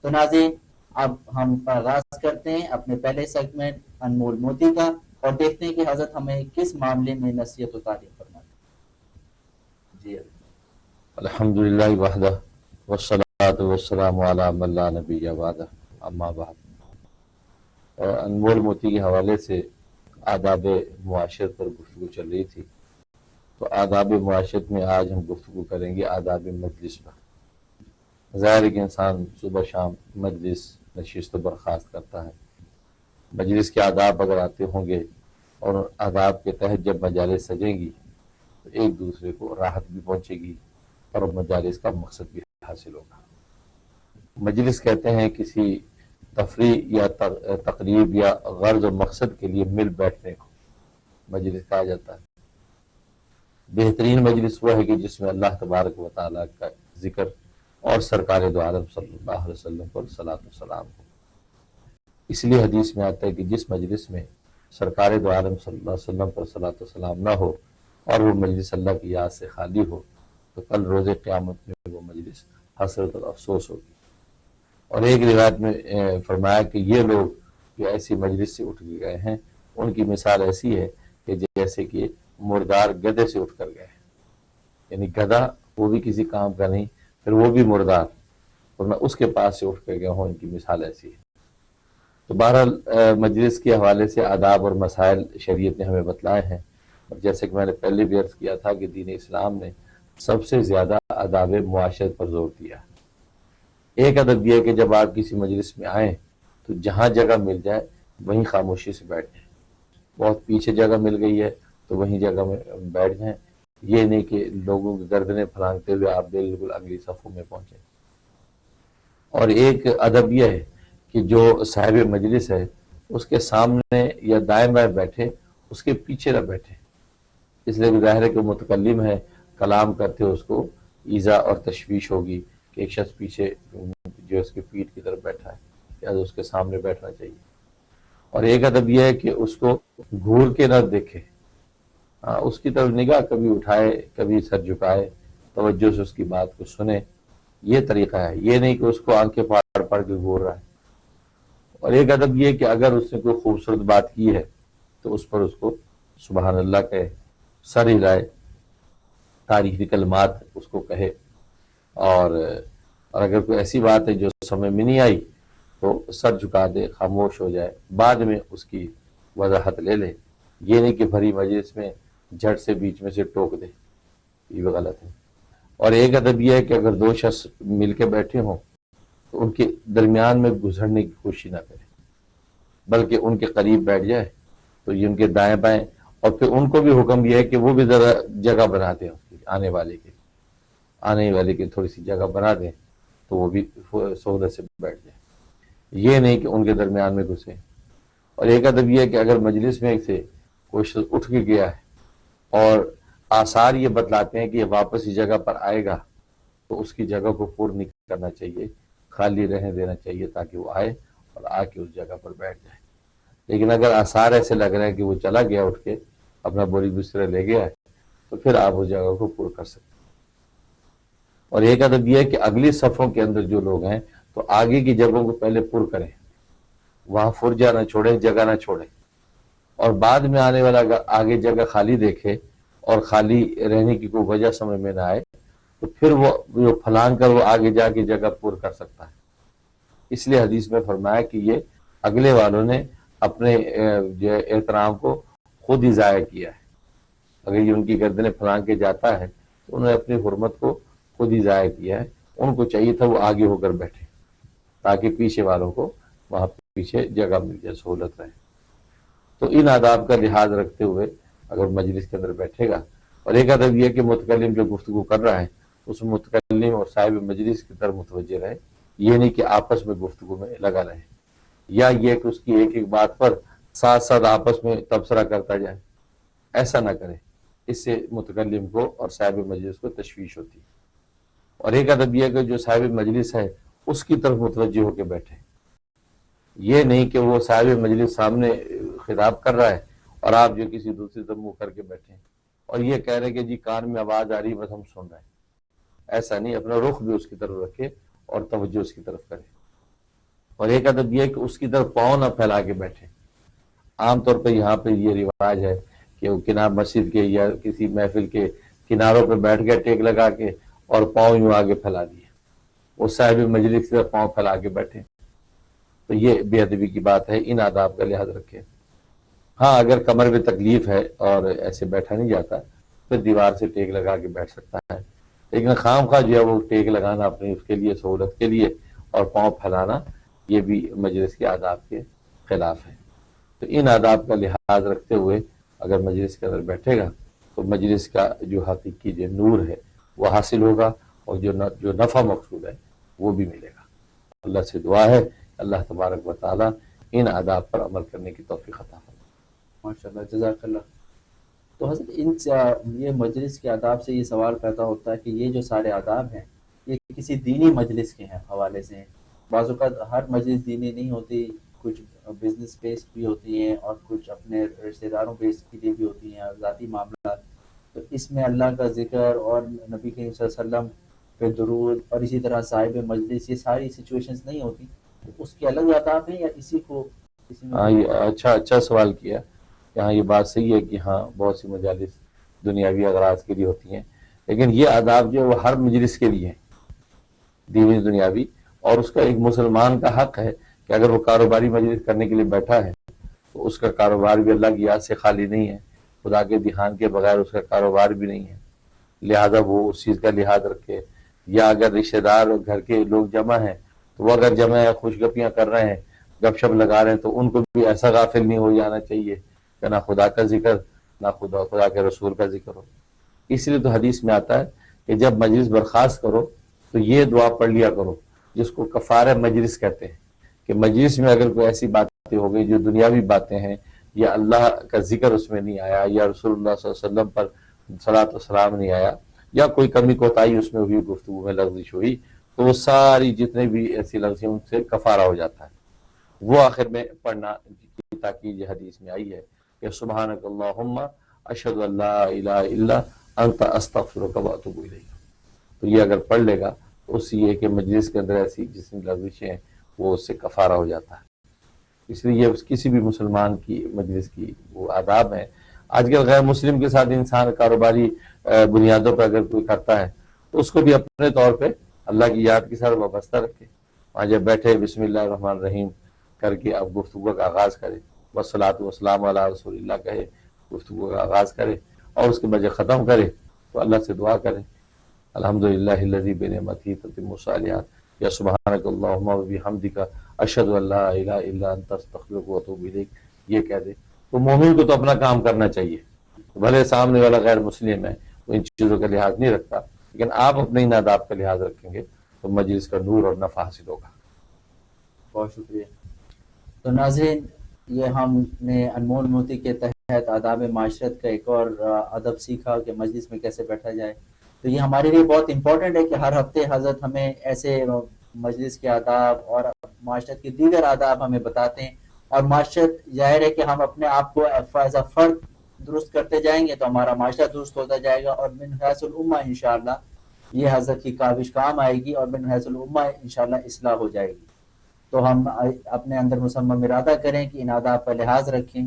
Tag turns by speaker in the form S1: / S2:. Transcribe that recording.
S1: تو ناظرین، اب ہم آغاز کرتے ہیں اپنے پہلے سیگمنٹ انمول موتی کا، اور دیکھتے ہیں کہ حضرت ہمیں کس معاملے میں نصیحت و تعلیم فرماتے ہیں۔ جی
S2: الحمدللہ وحدہ والصلاۃ والسلام علی من لا نبی بعدہ، اما بعد۔ انمول موتی کے حوالے سے آداب معاشرت پر گفتگو چل رہی تھی، تو آداب معاشرت میں آج ہم گفتگو کریں گے آداب مجلس پر۔ ظاہر ہے کہ انسان صبح شام مجلس نشست و برخاست کرتا ہے، مجلس کے آداب اگر آتے ہوں گے اور آداب کے تحت جب مجالس سجیں گی تو ایک دوسرے کو راحت بھی پہنچے گی اور مجالس کا مقصد بھی حاصل ہوگا۔ مجلس کہتے ہیں کسی تفریح یا تقریب یا غرض و مقصد کے لیے مل بیٹھنے کو مجلس کہا جاتا ہے۔ بہترین مجلس وہ ہے کہ جس میں اللہ تبارک و تعالیٰ کا ذکر اور سرکار دو عالم صلی اللہ علیہ وسلم پر صلاۃ و سلام ہو۔ اس لیے حدیث میں آتا ہے کہ جس مجلس میں سرکار دو عالم صلی اللہ علیہ وسلم پر صلاۃ و سلام نہ ہو اور وہ مجلس اللہ کی یاد سے خالی ہو تو کل روز قیامت میں وہ مجلس حسرت اور افسوس ہوگی۔ اور ایک روایت میں فرمایا کہ یہ لوگ جو ایسی مجلس سے اٹھ کے گئے ہیں ان کی مثال ایسی ہے کہ جیسے کہ مردار گدھے سے اٹھ کر گئے، یعنی گدھا وہ بھی کسی کام کا نہیں، پھر وہ بھی مردار، ورنہ اس کے پاس سے اٹھ کر گئے ہوں، ان کی مثال ایسی ہے۔ تو بہرحال مجلس کے حوالے سے آداب اور مسائل شریعت نے ہمیں بتلائے ہیں، اور جیسے کہ میں نے پہلے بھی عرض کیا تھا کہ دین اسلام نے سب سے زیادہ آداب معاشرت پر زور دیا۔ ایک ادب یہ ہے کہ جب آپ کسی مجلس میں آئیں تو جہاں جگہ مل جائے وہیں خاموشی سے بیٹھ جائیں، بہت پیچھے جگہ مل گئی ہے تو وہیں جگہ میں بیٹھ جائیں، یہ نہیں کہ لوگوں کی گردنیں پھلانگتے ہوئے آپ بالکل اگلی صفوں میں پہنچیں۔ اور ایک ادب یہ ہے کہ جو صاحب مجلس ہے اس کے سامنے یا دائیں بائیں بیٹھے، اس کے پیچھے نہ بیٹھے، اس لیے کہ ظاہر ہے کہ متکلم ہے، کلام کرتے اس کو ایذا اور تشویش ہوگی کہ ایک شخص پیچھے جو اس کے پیٹھ کی طرف بیٹھا ہے یا اس کے سامنے بیٹھنا چاہیے۔ اور ایک ادب یہ ہے کہ اس کو گھور کے نہ دیکھے، اس کی طرف نگاہ کبھی اٹھائے کبھی سر جھکائے، توجہ سے اس کی بات کو سنے، یہ طریقہ ہے، یہ نہیں کہ اس کو آنکھیں پھاڑ پھاڑ کے گھور رہا ہے۔ اور ایک ادب یہ کہ اگر اس نے کوئی خوبصورت بات کی ہے تو اس پر اس کو سبحان اللہ کہے، سر ہلائے، تاریخی کلمات اس کو کہے، اور اگر کوئی ایسی بات ہے جو سمجھ میں نہیں آئی تو سر جھکا دے، خاموش ہو جائے، بعد میں اس کی وضاحت لے لے، یہ نہیں کہ بھری مجلس میں جھٹ سے بیچ میں سے ٹوک دے، یہ بھی غلط ہے۔ اور ایک ادب یہ ہے کہ اگر دو شخص مل کے بیٹھے ہوں تو ان کے درمیان میں گزرنے کی کوشش نہ کرے، بلکہ ان کے قریب بیٹھ جائے تو یہ ان کے دائیں بائیں، اور پھر ان کو بھی حکم یہ ہے کہ وہ بھی ذرا جگہ بنا دیں، اس کی آنے والے کی تھوڑی سی جگہ بنا دیں تو وہ بھی سہولت سے بیٹھ جائے، یہ نہیں کہ ان کے درمیان میں گھسے۔ اور ایک ادب یہ ہے کہ اگر مجلس میں سے کوئی شخص اٹھ کے گیا ہے اور آثار یہ بتلاتے ہیں کہ یہ واپس اس جگہ پر آئے گا تو اس کی جگہ کو پر نہیں کرنا چاہیے، خالی رہنے دینا چاہیے تاکہ وہ آئے اور آ کے اس جگہ پر بیٹھ جائے۔ لیکن اگر آثار ایسے لگ رہے ہیں کہ وہ چلا گیا اٹھ کے اپنا بوری بستر لے گیا ہے تو پھر آپ اس جگہ کو پر کر سکتے ہیں۔ اور ایک ادب یہ ہے کہ اگلی صفوں کے اندر جو لوگ ہیں تو آگے کی جگہوں کو پہلے پر کریں، وہاں فرجہ نہ چھوڑیں، جگہ نہ چھوڑیں، اور بعد میں آنے والا اگر آگے جگہ خالی دیکھے اور خالی رہنے کی کوئی وجہ سمجھ میں نہ آئے تو پھر وہ پھلانگ کر وہ آگے جا کے جگہ پر کر سکتا ہے۔ اس لیے حدیث میں فرمایا کہ یہ اگلے والوں نے اپنے جو احترام کو خود ہی ضائع کیا ہے، اگر یہ ان کی گردنیں پھلانگ کے جاتا ہے تو انہوں نے اپنی حرمت کو خود ہی ضائع کیا ہے، ان کو چاہیے تھا وہ آگے ہو کر بیٹھے تاکہ پیچھے والوں کو وہاں پیچھے جگہ مل جائے، سہولت رہے۔ تو ان آداب کا لحاظ رکھتے ہوئے اگر مجلس کے اندر بیٹھے گا، اور ایک ادب یہ کہ متکلم جو گفتگو کر رہا ہے اس متکلم اور صاحب مجلس کی طرف متوجہ رہے، یہ نہیں کہ آپس میں گفتگو میں لگا رہے، یا یہ کہ اس کی ایک ایک بات پر ساتھ ساتھ آپس میں تبصرہ کرتا جائے، ایسا نہ کرے، اس سے متکلم کو اور صاحب مجلس کو تشویش ہوتی ہے۔ اور ایک ادب یہ کہ جو صاحب مجلس ہے اس کی طرف متوجہ ہو کے بیٹھے، یہ نہیں کہ وہ صاحب مجلس سامنے خطاب کر رہا ہے اور آپ جو کسی دوسری طرف منہ کر کے بیٹھے اور یہ کہہ رہے کہ جی کان میں آواز آ رہی بس ہم سن رہے ہیں، ایسا نہیں، اپنا رخ بھی اس کی طرف رکھے اور توجہ اس کی طرف کرے۔ اور ایک ادب یہ ہے کہ اس کی طرف پاؤں نہ پھیلا کے بیٹھے. عام طور پہ یہاں پہ یہ رواج ہے کہ وہ کنار مسجد کے یا کسی محفل کے کناروں پہ بیٹھ گئے ٹیک لگا کے اور پاؤں یوں آگے پھیلا دیے, وہ صاحب مجلس کی طرف پاؤں پھیلا کے بیٹھے. تو یہ بے ادبی کی بات ہے, ان آداب کا لحاظ رکھے. ہاں اگر کمر میں تکلیف ہے اور ایسے بیٹھا نہیں جاتا پھر دیوار سے ٹیک لگا کے بیٹھ سکتا ہے, لیکن خام خواہ جو ہے وہ ٹیک لگانا اپنی اس کے لیے سہولت کے لیے اور پاؤں پھیلانا یہ بھی مجلس کے آداب کے خلاف ہے. تو ان آداب کا لحاظ رکھتے ہوئے اگر مجلس کے اندر بیٹھے گا تو مجلس کا جو حقیقی جو نور ہے وہ حاصل ہوگا اور جو نفع مقصود ہے وہ بھی ملے گا. اللہ سے دعا ہے اللہ تبارک و تعالی ان آداب پر عمل کرنے کی توفیق عطا فرمائے.
S1: ماشاءاللہ, جزاک اللہ. تو حضرت یہ مجلس کے آداب سے یہ سوال پیدا ہوتا ہے کہ یہ جو سارے آداب ہیں یہ کسی دینی مجلس کے ہیں حوالے سے ہیں. بعض اوقات ہر مجلس دینی نہیں ہوتی, کچھ بزنس بیس بھی ہوتی ہیں اور کچھ اپنے رشتہ داروں بیس کے لیے بھی ہوتی ہیں, ذاتی معاملات. تو اس میں اللہ کا ذکر اور نبی کریم صلی اللہ علیہ وسلم پہ درود اور اسی طرح صاحب مجلس, یہ ساری سچویشنز نہیں ہوتی, تو اس کے الگ آداب ہیں یا اسی کو اسی میں؟
S2: ہاں یہ اچھا سوال کیا. یہاں یہ بات صحیح ہے کہ ہاں بہت سی مجالس دنیاوی اغراض کے لیے ہوتی ہیں, لیکن یہ آداب جو ہے وہ ہر مجلس کے لیے ہیں, دینی دنیاوی. اور اس کا ایک مسلمان کا حق ہے کہ اگر وہ کاروباری مجلس کرنے کے لیے بیٹھا ہے تو اس کا کاروبار بھی اللہ کی یاد سے خالی نہیں ہے, خدا کے دھیان کے بغیر اس کا کاروبار بھی نہیں ہے, لہذا وہ اس چیز کا لحاظ رکھے. یا اگر رشتہ دار گھر کے لوگ جمع ہیں تو وہ اگر جمع ہے خوش گپیاں کر رہے ہیں گپ شپ لگا رہے ہیں تو ان کو بھی ایسا غافل نہیں ہو جانا چاہیے کہ نہ خدا کا ذکر نہ خدا کے رسول کا ذکر ہو. اس لیے تو حدیث میں آتا ہے کہ جب مجلس برخاست کرو تو یہ دعا پڑھ لیا کرو جس کو کفارہ مجلس کہتے ہیں, کہ مجلس میں اگر کوئی ایسی باتیں ہو گئی جو دنیاوی باتیں ہیں یا اللہ کا ذکر اس میں نہیں آیا یا رسول اللہ صلی اللہ علیہ وسلم پر صلاۃ و سلام نہیں آیا یا کوئی کمی کوتاہی اس میں ہوئی, گفتگو میں لغزش ہوئی, تو وہ ساری جتنے بھی ایسی لفظیں ان سے کفارہ ہو جاتا ہے. وہ آخر میں پڑھنا کی تاکید یہ حدیث میں آئی ہے کہ سبحانک اللہم اشہد ان لا الہ الا انت استغفرک و اتوب الیک. تو یہ اگر پڑھ لے گا تو اس سے یہ کہ مجلس کے اندر ایسی جتنی لغزشیں ہیں وہ اس سے کفارہ ہو جاتا ہے. اس لیے یہ کسی بھی مسلمان کی مجلس کی وہ آداب ہیں. آج کل غیر مسلم کے ساتھ انسان کاروباری بنیادوں پر اگر کوئی کرتا ہے تو اس کو بھی اپنے طور پہ اللہ کی یاد کے ساتھ وابستہ رکھے. وہاں جب بیٹھے بسم اللہ الرحمن الرحیم کر کے اب گفتگو کا آغاز کرے, والصلاۃ والسلام علی رسول اللہ کہے, گفتگو کا آغاز کرے اور اس کے بجے ختم کرے تو اللہ سے دعا کرے الحمدللہ الذی بنعمتہ تتم الصالحات یا سبحانک اللہم و بحمدک اشہد ان لا الہ الا انت استغفرک و اتوب الیک, یہ کہہ دے. تو مومن کو تو اپنا کام کرنا چاہیے, بھلے سامنے والا غیر مسلم ہے وہ ان چیزوں کا لحاظ نہیں رکھتا, لیکن آپ اپنے ان آداب کا لحاظ رکھیں گے تو مجلس کا نور اور نفع حاصل ہوگا.
S1: بہت شکریہ. تو ناظرین, یہ ہم نے انمول موتی کے تحت آداب معاشرت کا ایک اور ادب سیکھا کہ مجلس میں کیسے بیٹھا جائے. تو یہ ہمارے لیے بہت امپورٹنٹ ہے کہ ہر ہفتے حضرت ہمیں ایسے مجلس کے آداب اور معاشرت کے دیگر آداب ہمیں بتاتے ہیں, اور معاشرت ظاہر ہے کہ ہم اپنے آپ کو ایز اے فرد درست کرتے جائیں گے تو ہمارا معاشرہ درست ہوتا جائے گا, اور من حیث الامہ انشاءاللہ یہ حضرت کی کاوش کام آئے گی اور من حیث الامہ انشاءاللہ اصلاح ہو جائے گی. تو ہم اپنے اندر مصمم ارادہ کریں کہ ان آداب کا لحاظ رکھیں,